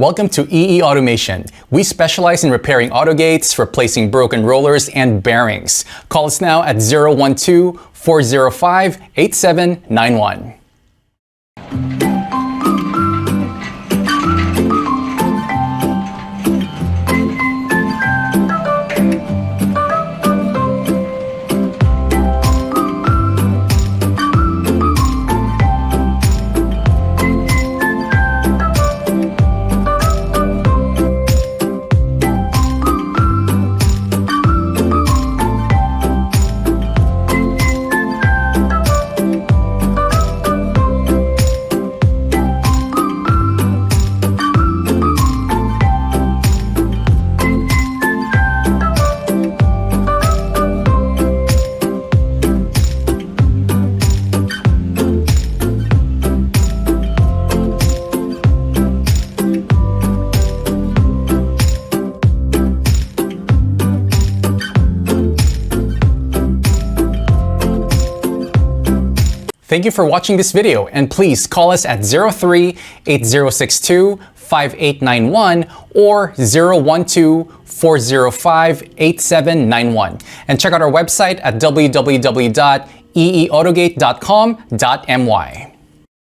Welcome to EE Automation. We specialize in repairing autogates, replacing broken rollers, and bearings. Call us now at 012-405-8791. Thank you for watching this video, and please call us at 03-8062-5891 or 012-405-8791, and check out our website at www.eeautogate.com.my.